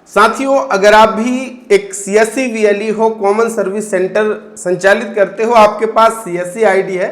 साथियों, अगर आप भी एक सीएससी वीएलई हो, कॉमन सर्विस सेंटर संचालित करते हो, आपके पास सीएससी आईडी है,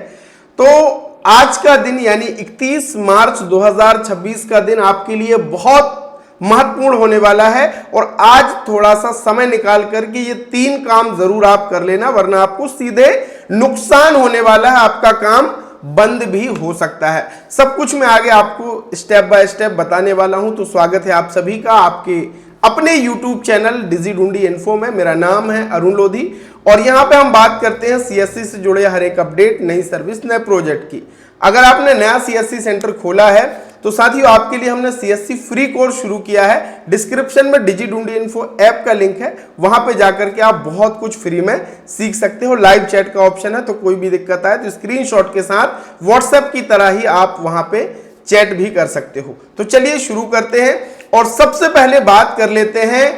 तो आज का दिन यानी 31 मार्च 2026 का दिन आपके लिए बहुत महत्वपूर्ण होने वाला है। और आज थोड़ा सा समय निकाल करके ये 3 काम जरूर आप कर लेना, वरना आपको सीधे नुकसान होने वाला है, आपका काम बंद भी हो सकता है। सब कुछ मैं आगे आपको स्टेप बाय स्टेप बताने वाला हूं। तो स्वागत है आप सभी का आपके अपने YouTube चैनल डिजिढूंढी इन्फो में। मेरा नाम है अरुण लोधी और यहां पे हम बात करते हैं सीएससी से जुड़े हर एक अपडेट, नई सर्विस, नए प्रोजेक्ट की। अगर आपने नया सीएससी सेंटर खोला है तो साथियों आपके लिए हमने सीएससी फ्री कोर्स शुरू किया है। डिस्क्रिप्शन में डिजिढूंढी इन्फो ऐप का लिंक है, वहां पे जाकर के आप बहुत कुछ फ्री में सीख सकते हो। लाइव चैट का ऑप्शन है, तो कोई भी दिक्कत आए तो स्क्रीनशॉट के साथ व्हाट्सएप की तरह ही आप वहां पे चैट भी कर सकते हो। तो चलिए शुरू करते हैं और सबसे पहले बात कर लेते हैं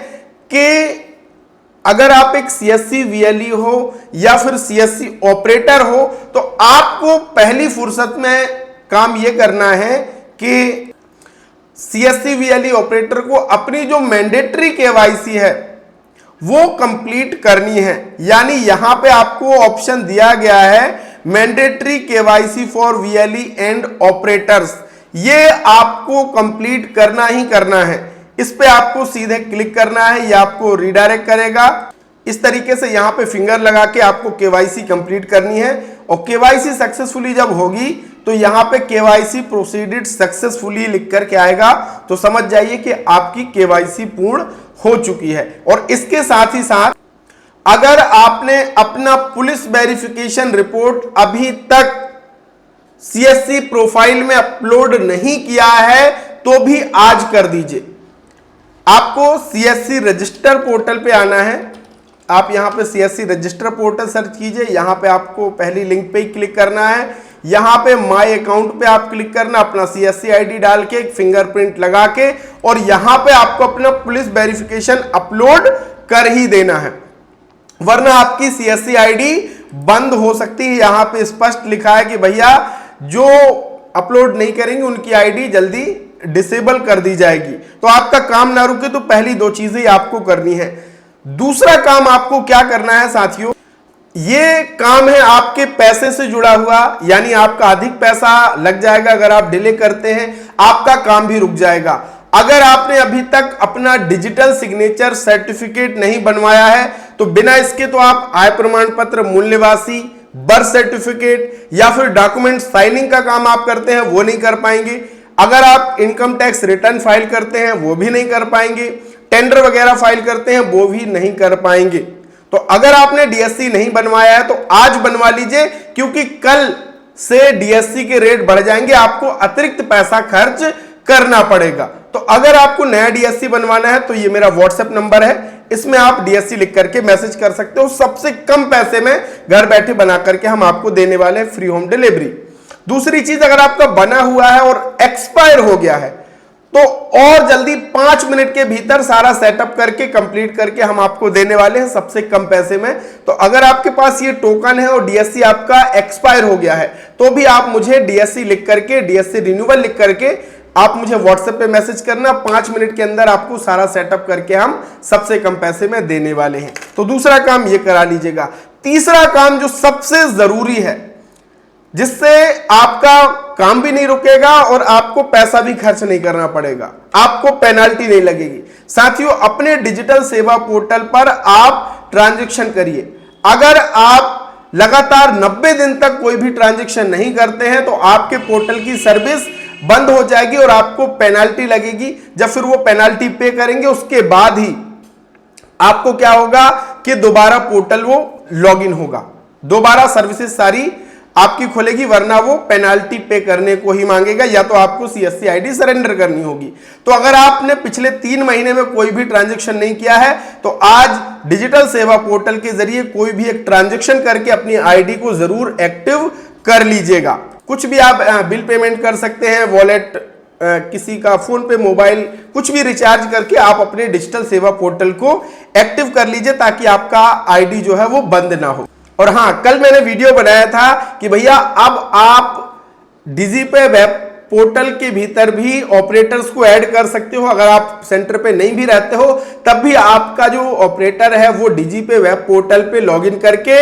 कि अगर आप एक सीएससी वीएलई हो या फिर सीएससी ऑपरेटर हो तो आपको पहली फुर्सत में काम यह करना है कि सीएससी वीएलई ऑपरेटर को अपनी जो मैंडेटरी केवाईसी है वो कंप्लीट करनी है। यानी यहां पे आपको ऑप्शन दिया गया है mandatory KYC for VLE and operators. ये आपको कंप्लीट करना ही करना है। इस पे आपको सीधे क्लिक करना है, ये आपको रिडायरेक्ट करेगा। इस तरीके से यहां पे फिंगर लगा के आपको केवाईसी कंप्लीट करनी है और केवाईसी सक्सेसफुली जब होगी तो यहां पे केवाईसी प्रोसीडेड सक्सेसफुली लिख करके आएगा, तो समझ जाइए कि आपकी केवाईसी पूर्ण हो चुकी है। और इसके साथ ही साथ अगर आपने अपना पुलिस वेरिफिकेशन रिपोर्ट अभी तक सीएससी प्रोफाइल में अपलोड नहीं किया है तो भी आज कर दीजिए। आपको सीएससी रजिस्टर पोर्टल पे आना है। आप यहां पे सीएससी रजिस्टर पोर्टल सर्च कीजिए, यहां पे आपको पहली लिंक पे ही क्लिक करना है। यहां पे माय अकाउंट पे आप क्लिक करना, अपना सीएससी आईडी डाल के फिंगरप्रिंट लगा के, और यहां पे आपको अपना पुलिस वेरिफिकेशन अपलोड कर ही देना है, वरना आपकी सीएससी आईडी बंद हो सकती है। यहां पे स्पष्ट लिखा है कि भैया जो अपलोड नहीं करेंगे उनकी आईडी जल्दी डिसेबल कर दी जाएगी। तो आपका काम ना रुके तो पहली 2 चीजें आपको करनी है। दूसरा काम आपको क्या करना है साथियों, ये काम है आपके पैसे से जुड़ा हुआ, यानी आपका अधिक पैसा लग जाएगा अगर आप डिले करते हैं, आपका काम भी रुक जाएगा। अगर आपने अभी तक अपना डिजिटल सिग्नेचर सर्टिफिकेट नहीं बनवाया है तो बिना इसके तो आप आय प्रमाण पत्र, मूल्यवासी, बर्थ सर्टिफिकेट या फिर डॉक्यूमेंट साइनिंग का काम आप करते हैं वो नहीं कर पाएंगे। अगर आप इनकम टैक्स रिटर्न फाइल करते हैं वो भी नहीं कर पाएंगे। टेंडर वगैरह फाइल करते हैं वो भी नहीं कर पाएंगे। तो अगर आपने डीएससी नहीं बनवाया है तो आज बनवा लीजिए, क्योंकि कल से डीएससी के रेट बढ़ जाएंगे, आपको अतिरिक्त पैसा खर्च करना पड़ेगा। तो अगर आपको नया डीएससी बनवाना है तो ये मेरा व्हाट्सएप नंबर है, इसमें आप डीएससी लिख करके मैसेज कर सकते हो। सबसे कम पैसे में घर बैठे बना करके हम आपको देने वाले हैं फ्री होम डिलीवरी। दूसरी चीज, अगर आपका बना हुआ है और एक्सपायर हो गया है तो और जल्दी 5 मिनट के भीतर सारा सेटअप करके कंप्लीट करके हम आपको देने वाले हैं सबसे कम पैसे में। तो अगर आपके पास ये टोकन है और डीएससी आपका एक्सपायर हो गया है तो भी आप मुझे डीएससी लिख करके, डीएससी रिन्यूअल लिख करके आप मुझे व्हाट्सएप पे मैसेज करना। 5 मिनट के अंदर आपको सारा सेटअप करके हम सबसे कम पैसे में देने वाले हैं। तो दूसरा काम ये करा लीजिएगा। तीसरा काम जो सबसे जरूरी है, जिससे आपका काम भी नहीं रुकेगा और आपको पैसा भी खर्च नहीं करना पड़ेगा, आपको पेनाल्टी नहीं लगेगी। साथियों, अपने डिजिटल सेवा पोर्टल पर आप ट्रांजैक्शन करिए। अगर आप लगातार 90 दिन तक कोई भी ट्रांजैक्शन नहीं करते हैं तो आपके पोर्टल की सर्विस बंद हो जाएगी और आपको पेनाल्टी लगेगी। जब फिर वो पेनाल्टी पे करेंगे उसके बाद ही आपको क्या होगा कि दोबारा पोर्टल वो लॉगिन होगा, दोबारा सर्विसेज सारी आपकी खुलेगी, वरना वो पेनाल्टी पे करने को ही मांगेगा या तो आपको सीएससी आईडी सरेंडर करनी होगी। तो अगर आपने पिछले 3 महीने में कोई भी ट्रांजैक्शन नहीं किया है तो आज डिजिटल सेवा पोर्टल के जरिए कोई भी एक ट्रांजैक्शन करके अपनी आईडी को जरूर एक्टिव कर लीजिएगा। कुछ भी आप बिल पेमेंट कर सकते हैं, वॉलेट, किसी का फोन पे, मोबाइल, कुछ भी रिचार्ज करके आप अपने डिजिटल सेवा पोर्टल को एक्टिव कर लीजिए ताकि आपका आईडी जो है वो बंद ना हो। और हाँ, कल मैंने वीडियो बनाया था कि भैया अब आप डिजी पे वेब पोर्टल के भीतर भी ऑपरेटर्स को ऐड कर सकते हो। अगर आप सेंटर पे नहीं भी रहते हो तब भी आपका जो ऑपरेटर है वो डीजीपे वेब पोर्टल पे लॉगिन करके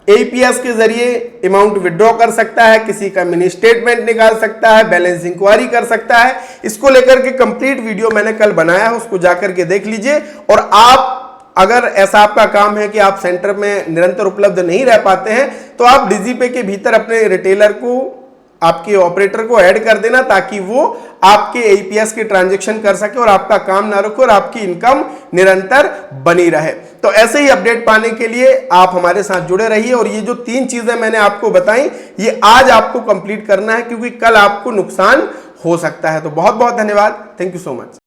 एपीएस के जरिए अमाउंट विड्रॉ कर सकता है, किसी का मिनी स्टेटमेंट निकाल सकता है, बैलेंस इंक्वायरी कर सकता है। इसको लेकर के कंप्लीट वीडियो मैंने कल बनाया है, उसको जाकर के देख लीजिए। और आप अगर ऐसा आपका काम है कि आप सेंटर में निरंतर उपलब्ध नहीं रह पाते हैं तो आप डीजीपे के भीतर अपने रिटेलर को, आपके ऑपरेटर को ऐड कर देना ताकि वो आपके एपीएस के ट्रांजैक्शन कर सके और आपका काम ना रुके और आपकी इनकम निरंतर बनी रहे। तो ऐसे ही अपडेट पाने के लिए आप हमारे साथ जुड़े रहिए। और ये जो 3 चीजें मैंने आपको बताई ये आज आपको कंप्लीट करना है क्योंकि कल आपको नुकसान हो सकता है। तो बहुत बहुत धन्यवाद। Thank you so much.